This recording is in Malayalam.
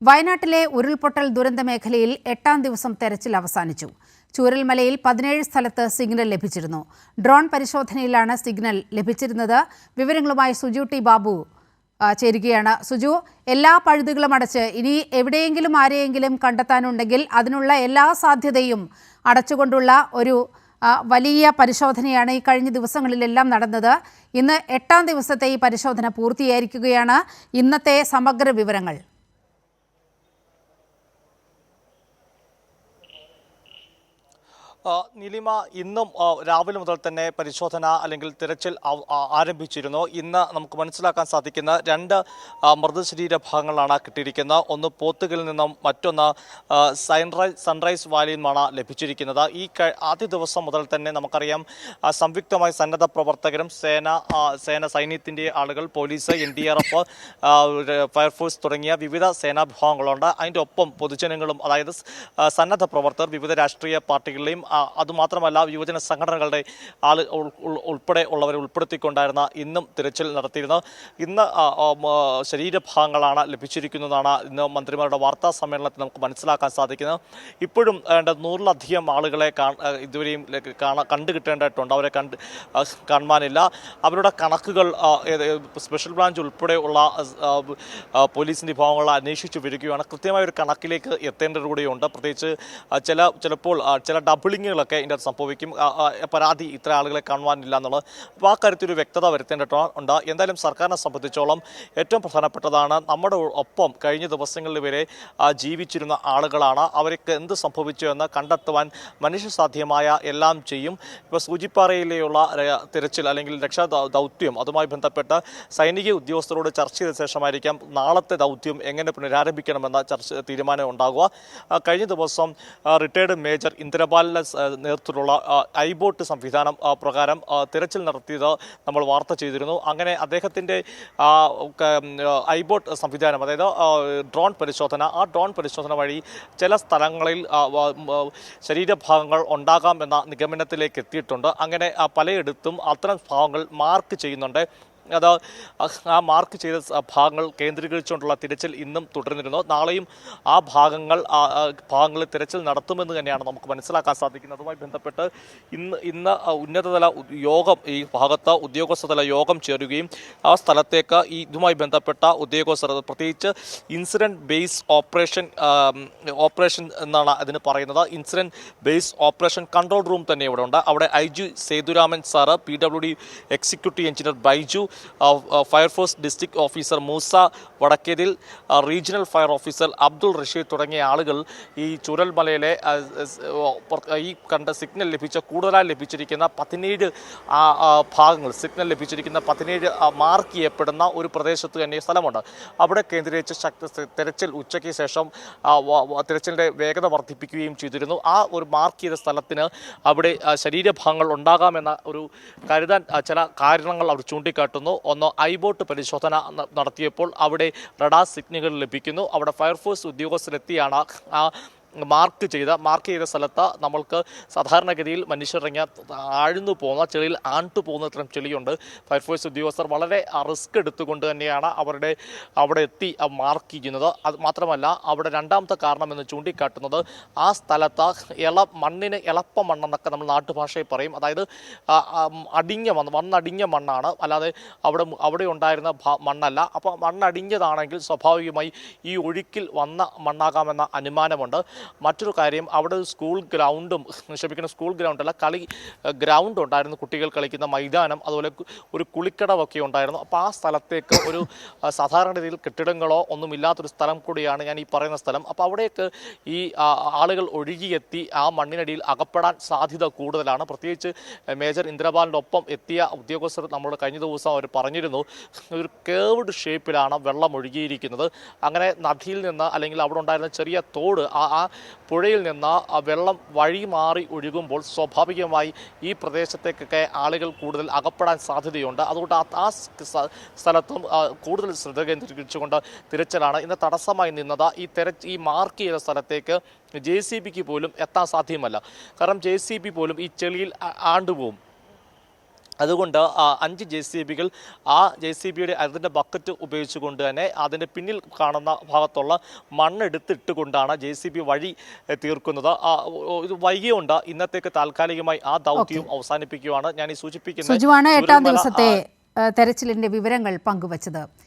വയനാട്ടിലെ ഉരുൾപൊട്ടൽ ദുരന്ത മേഖലയിൽ 8ാം ദിവസം തെരച്ചിൽ അവസാനിച്ചു. ചൂരൽമലയിൽ 17 സ്ഥലത്ത് സിഗ്നൽ ലഭിച്ചിരുന്നു. ഡ്രോൺ പരിശോധനയിലാണ് സിഗ്നൽ ലഭിച്ചിരുന്നത്. വിവരങ്ങളുമായി സുജു ടി ബാബു ചേരുകയാണ്. സുജു, എല്ലാ പഴുതുകളും അടച്ച് ഇനി എവിടെയെങ്കിലും ആരെയെങ്കിലും കണ്ടെത്താനുണ്ടെങ്കിൽ അതിനുള്ള എല്ലാ സാധ്യതയും അടച്ചുകൊണ്ടുള്ള ഒരു വലിയ പരിശോധനയാണ് ഈ കഴിഞ്ഞ ദിവസങ്ങളിലെല്ലാം നടന്നത്. ഇന്ന് 8ാം ദിവസത്തെ ഈ പരിശോധന പൂർത്തിയായിരിക്കുകയാണ്. ഇന്നത്തെ സമഗ്ര വിവരങ്ങൾ. നിലിമ, ഇന്നും രാവിലെ മുതൽ തന്നെ പരിശോധന അല്ലെങ്കിൽ തിരച്ചിൽ ആരംഭിച്ചിരുന്നു. ഇന്ന് നമുക്ക് മനസ്സിലാക്കാൻ സാധിക്കുന്ന 2 മൃതശരീര ഭാഗങ്ങളാണ് കിട്ടിയിരിക്കുന്നത്. ഒന്ന് പോത്തുകലിൽ നിന്നും മറ്റൊന്ന് സൺറൈസ് വാലിയിൽ നിന്നുമാണ് ലഭിച്ചിരിക്കുന്നത്. ഈ ആദ്യ ദിവസം മുതൽ തന്നെ നമുക്കറിയാം, സംയുക്തമായ സന്നദ്ധ പ്രവർത്തകരും സൈന്യത്തിൻ്റെ ആളുകൾ, പോലീസ്, NDRF, ഫയർഫോഴ്സ് തുടങ്ങിയ വിവിധ സേനാ വിഭാഗങ്ങളുണ്ട്. അതിൻ്റെ ഒപ്പം പൊതുജനങ്ങളും, അതായത് സന്നദ്ധ പ്രവർത്തകർ, വിവിധ രാഷ്ട്രീയ പാർട്ടികളുടെയും അതുമാത്രമല്ല യുവജന സംഘടനകളുടെ ഉൾപ്പെടെ ഉള്ളവരെ ഉൾപ്പെടുത്തിക്കൊണ്ടായിരുന്ന ഇന്നും തിരച്ചിൽ നടത്തിയിരുന്നത്. ഇന്ന് ശരീരഭാഗങ്ങളാണ് ലഭിച്ചിരിക്കുന്നതാണ് ഇന്ന് മന്ത്രിമാരുടെ വാർത്താ സമ്മേളനത്തിൽ നമുക്ക് മനസ്സിലാക്കാൻ സാധിക്കുന്നത്. ഇപ്പോഴും 100-ലധികം ആളുകളെ ഇതുവരെയും കണ്ടുകിട്ടേണ്ടതായിട്ടുണ്ട്. അവരെ കാണുവാനില്ല. അവരുടെ കണക്കുകൾ സ്പെഷ്യൽ ബ്രാഞ്ച് ഉൾപ്പെടെയുള്ള പോലീസിൻ്റെ വിഭാഗങ്ങൾ അന്വേഷിച്ചു വരികയാണ്. കൃത്യമായ ഒരു കണക്കിലേക്ക് എത്തേണ്ടത് കൂടിയുണ്ട്. പ്രത്യേകിച്ച് ചിലപ്പോൾ ചില ഡബിളിങ്ങുകളൊക്കെ ഇതിൻ്റെ സംഭവിക്കും. പരാതി ഇത്ര ആളുകളെ കാണുവാനില്ല എന്നുള്ളത്. അപ്പോൾ ആ കാര്യത്തിൽ ഒരു വ്യക്തത വരുത്തേണ്ടതുണ്ട്. എന്തായാലും സർക്കാരിനെ സംബന്ധിച്ചോളം ഏറ്റവും പ്രധാനപ്പെട്ടതാണ് നമ്മുടെ ഒപ്പം കഴിഞ്ഞ ദിവസങ്ങളിൽ വരെ ജീവിച്ചിരുന്ന ആളുകളാണ്. അവർക്ക് എന്ത് സംഭവിച്ചു എന്ന് കണ്ടെത്തുവാൻ മനുഷ്യസാധ്യമായ എല്ലാം ചെയ്യും. ഇപ്പോൾ സൂചിപ്പാറയിലെയുള്ള തിരച്ചിൽ അല്ലെങ്കിൽ രക്ഷാ ദൗത്യം, അതുമായി ബന്ധപ്പെട്ട് സൈനിക ഉദ്യോഗസ്ഥരോട് ചർച്ച ചെയ്ത ശേഷമായിരിക്കാം നാളത്തെ ദൗത്യം എങ്ങനെ പുനരാരംഭിക്കണമെന്ന തീരുമാനം ഉണ്ടാകുക. കഴിഞ്ഞ ദിവസം റിട്ടയർഡ് മേജർ ഇന്ദ്രപാലിന്റെ നേതൃത്വത്തിലുള്ള ഐബോട്ട് സംവിധാനം പ്രകാരം തിരച്ചിൽ നടത്തിയത് നമ്മൾ വാർത്ത ചെയ്തിരുന്നു. അങ്ങനെ അദ്ദേഹത്തിൻ്റെ ഐബോട്ട് സംവിധാനം, അതായത് ഡ്രോൺ പരിശോധന, ആ ഡ്രോൺ പരിശോധന വഴി ചില സ്ഥലങ്ങളിൽ ശരീരഭാഗങ്ങൾ ഉണ്ടാകാം എന്ന നിഗമനത്തിലേക്ക് എത്തിയിട്ടുണ്ട്. അങ്ങനെ പലയിടത്തും അത്തരം ഭാഗങ്ങൾ മാർക്ക് ചെയ്യുന്നുണ്ട്. അത് ആ മാർക്ക് ചെയ്ത ഭാഗങ്ങൾ കേന്ദ്രീകരിച്ചുകൊണ്ടുള്ള തിരച്ചിൽ ഇന്നും തുടർന്നിരുന്നു. നാളെയും ആ ഭാഗങ്ങളിൽ തിരച്ചിൽ നടത്തുമെന്ന് തന്നെയാണ് നമുക്ക് മനസ്സിലാക്കാൻ സാധിക്കുന്നത്. അതുമായി ബന്ധപ്പെട്ട് ഇന്ന് ഉന്നതതല യോഗം, ഈ ഭാഗത്ത് ഉദ്യോഗസ്ഥതല യോഗം ചേരുകയും ആ സ്ഥലത്തേക്ക് ഇതുമായി ബന്ധപ്പെട്ട ഉദ്യോഗസ്ഥർ, പ്രത്യേകിച്ച് ഇൻസിഡൻറ്റ് ബേസ് ഓപ്പറേഷൻ എന്നാണ് അതിന് പറയുന്നത്. Incident base operation control room തന്നെ ഇവിടെ ഉണ്ട്. അവിടെ IG Sethuraman sir, PWD executive engineer Baiju, fire force district officer Moosa Vadakkethil, regional fire officer Abdul Rasheed തുടങ്ങിയ ആളുകൾ ഈ ചൂരൽമലയിലെ ഈ കണ്ട സിഗ്നൽ കൂടുതലായി ലഭിച്ചിരിക്കുന്ന 17 ഭാഗങ്ങൾ, സിഗ്നൽ ലഭിച്ചിരിക്കുന്ന 17 മാർക്ക് ചെയ്യപ്പെടുന്ന ഒരു പ്രദേശത്ത് തന്നെ സ്ഥലമുണ്ട്. അവിടെ കേന്ദ്രീകരിച്ച് തെരച്ചിൽ ഉച്ചയ്ക്ക് ശേഷം തിരച്ചിലിൻ്റെ വേഗത വർദ്ധിപ്പിക്കുകയും ചെയ്തിരുന്നു. ആ ഒരു മാർക്ക് ചെയ്ത സ്ഥലത്തിന് അവിടെ ശരീരഭാഗങ്ങൾ ഉണ്ടാകാമെന്ന ഒരു കരുതാൻ ചില കാരണങ്ങൾ അവർ ചൂണ്ടിക്കാട്ടുന്നു. ഒന്ന്, ഐബോട്ട് പരിശോധന നടത്തിയപ്പോൾ അവിടെ റഡാർ സിഗ്നലുകൾ ലഭിക്കുന്നു. അവിടെ ഫയർഫോഴ്സ് ഉദ്യോഗസ്ഥരെത്തിയാണ് ആ മാർക്ക് ചെയ്ത സ്ഥലത്ത് നമ്മൾക്ക് സാധാരണഗതിയിൽ മനുഷ്യരിറങ്ങിയ ആഴ്ന്നു പോകുന്ന ചെളിയിൽ പോകുന്ന ഇത്തരം ചെളിയുണ്ട്. ഫയർഫോഴ്സ് ഉദ്യോഗസ്ഥർ വളരെ റിസ്ക് എടുത്തുകൊണ്ട് തന്നെയാണ് അവിടെ എത്തി മാർക്ക് ചെയ്യുന്നത്. അത് മാത്രമല്ല, അവിടെ രണ്ടാമത്തെ കാരണം എന്ന് ചൂണ്ടിക്കാട്ടുന്നത് ആ സ്ഥലത്ത് മണ്ണിന് എളപ്പ മണ്ണെന്നൊക്കെ നമ്മൾ നാട്ടുഭാഷയിൽ പറയും. അതായത് മണ്ണടിഞ്ഞ മണ്ണാണ്, അല്ലാതെ അവിടെ ഉണ്ടായിരുന്ന മണ്ണല്ല. അപ്പോൾ മണ്ണടിഞ്ഞതാണെങ്കിൽ സ്വാഭാവികമായി ഈ ഒഴുക്കിൽ വന്ന മണ്ണാകാമെന്ന അനുമാനമുണ്ട്. മറ്റൊരു കാര്യം, അവിടെ സ്കൂൾ ഗ്രൗണ്ടല്ല, കളി ഗ്രൗണ്ട് ഉണ്ടായിരുന്നു, കുട്ടികൾ കളിക്കുന്ന മൈതാനം, അതുപോലെ ഒരു കുളിക്കടവൊക്കെ ഉണ്ടായിരുന്നു. അപ്പോൾ ആ സ്ഥലത്തേക്ക് ഒരു സാധാരണ രീതിയിൽ കെട്ടിടങ്ങളോ ഒന്നുമില്ലാത്തൊരു സ്ഥലം കൂടിയാണ് ഞാൻ ഈ പറയുന്ന സ്ഥലം. അപ്പോൾ അവിടേക്ക് ഈ ആളുകൾ ഒഴുകിയെത്തി ആ മണ്ണിനടിയിൽ അകപ്പെടാൻ സാധ്യത കൂടുതലാണ്. പ്രത്യേകിച്ച് മേജർ ഇന്ദ്രപാലിൻ്റെ ഒപ്പം എത്തിയ ഉദ്യോഗസ്ഥർ നമ്മളോട് കഴിഞ്ഞ ദിവസം അവർ പറഞ്ഞിരുന്നു, ഒരു കേർവ്ഡ് ഷേപ്പിലാണ് വെള്ളം ഒഴുകിയിരിക്കുന്നത്. അങ്ങനെ നദിയിൽ നിന്ന് അല്ലെങ്കിൽ അവിടെ ഉണ്ടായിരുന്ന ചെറിയ തോട്, ആ പുഴയിൽ നിന്ന് വെള്ളം വഴി മാറി ഒഴുകുമ്പോൾ സ്വാഭാവികമായി ഈ പ്രദേശത്തേക്കൊക്കെ ആളുകൾ കൂടുതൽ അകപ്പെടാൻ സാധ്യതയുണ്ട്. അതുകൊണ്ട് ആ സ്ഥലത്തും കൂടുതൽ ശ്രദ്ധ കേന്ദ്രീകരിച്ചുകൊണ്ട് തിരച്ചിലാണ് ഇന്ന് തടസ്സമായി നിന്നത്. ഈ മാർക്ക് ചെയ്ത സ്ഥലത്തേക്ക് JCBക്ക് പോലും എത്താൻ സാധ്യമല്ല. കാരണം JCB പോലും ഈ ചെളിയിൽ ആണ്ടുപോകും. അതുകൊണ്ട് 5 JCBകൾ ആ JCBയുടെ അതിൻ്റെ ബക്കറ്റ് ഉപയോഗിച്ചുകൊണ്ട് തന്നെ അതിൻ്റെ പിന്നിൽ കാണുന്ന ഭാഗത്തുള്ള മണ്ണെടുത്തിട്ടുകൊണ്ടാണ് JCB വഴി തീർക്കുന്നത്. ഇത് വൈകിയുണ്ട്. ഇന്നത്തേക്ക് താൽക്കാലികമായി ആ ദൗത്യവും അവസാനിപ്പിക്കുകയാണ്. ഞാൻ ഈ സൂചിപ്പിക്കുന്നത് സുജുവാണ് 8-ാം ദിവസത്തെ തെരച്ചിലിന്റെ വിവരങ്ങൾ പങ്കുവച്ചത്.